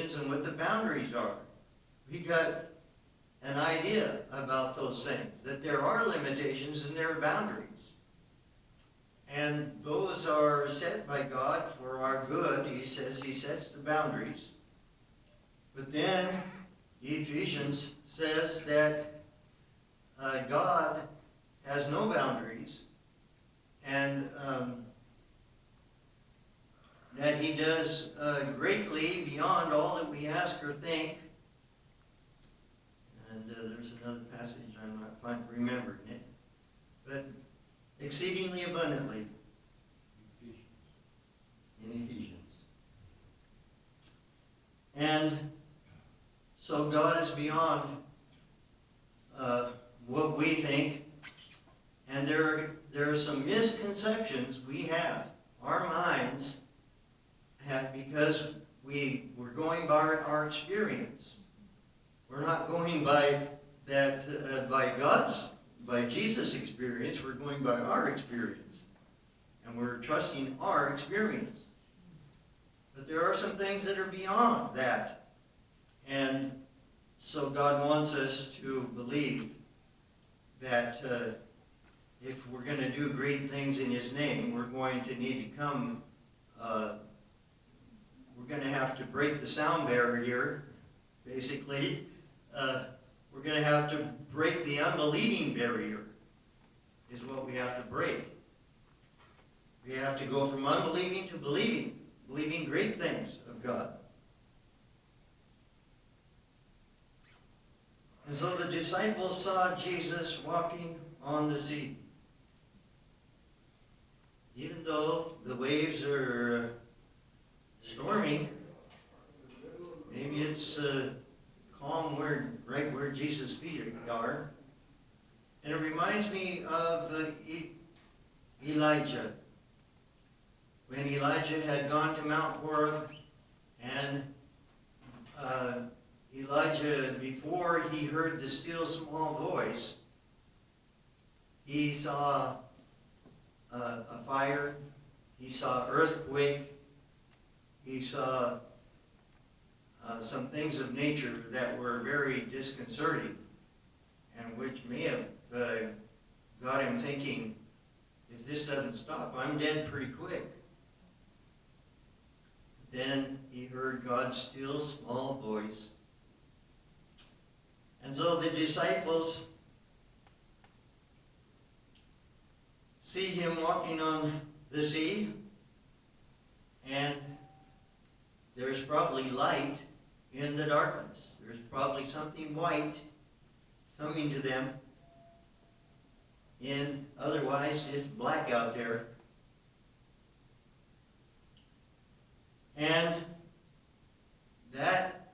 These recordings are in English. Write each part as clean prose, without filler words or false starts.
limitations and what the boundaries are. We got an idea about those things, that there are limitations and there are boundaries. And those are set by God for our good. He says he sets the boundaries. But then Ephesians says that God has no boundaries, and that he does greatly beyond all that we ask or think. And there's another passage, I'm not remembering it, but exceedingly abundantly in Ephesians. And so God is beyond what we think, and there are some misconceptions we have. Our minds have, because we're going by our experience. We're not going by that by Jesus' experience. We're going by our experience, and we're trusting our experience. But there are some things that are beyond that, and so God wants us to believe that if we're going to do great things in his name, we're going to need to come, we're going to have to break the sound barrier, basically. We're going to have to break the unbelieving barrier, is what we have to break. We have to go from unbelieving to believing, believing great things of God. And so the disciples saw Jesus walking on the sea. Even though the waves are stormy, maybe it's calm right where Jesus' feet are. And it reminds me of Elijah. When Elijah had gone to Mount Horeb, and Elijah, before he heard the still small voice, he saw a fire, he saw earthquake, he saw some things of nature that were very disconcerting, and which may have got him thinking, if this doesn't stop, I'm dead pretty quick. Then he heard God's still small voice. And so the disciples see him walking on the sea, and there's probably light in the darkness. There's probably something white coming to them. Otherwise, it's black out there. And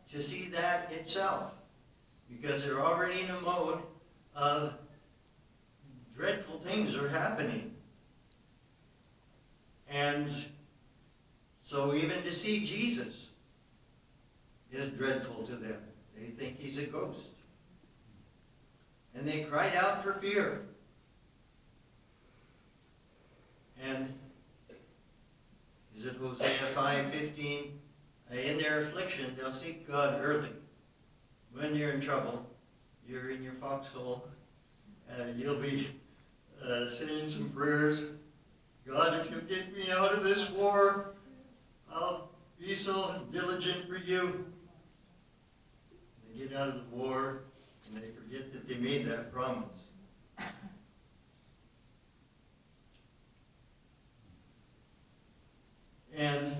to see that itself, because they're already in a mode of dreadful things are happening. And so even to see Jesus is dreadful to them. They think he's a ghost. And they cried out for fear. And is it Hosea 5:15? In their affliction, they'll seek God early. When you're in trouble, you're in your foxhole, you'll be saying some prayers. God, if you'll get me out of this war, I'll be so diligent for you. They get out of the war, and they forget that they made that promise. And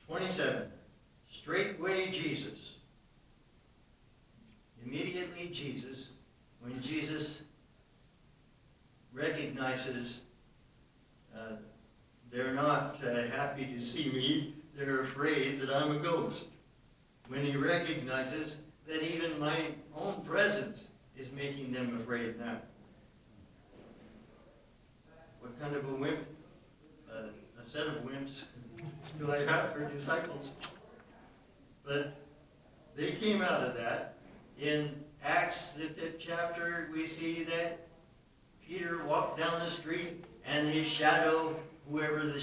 27, straightway Jesus. Immediately Jesus, when Jesus recognizes they're not happy to see me, they're afraid that I'm a ghost. When he recognizes that even my own presence is making them afraid now. What kind of a wimp, a set of wimps do I have for disciples? But they came out of that. In Acts, the 5th chapter, we see that Peter walked down the street and his shadow, whoever the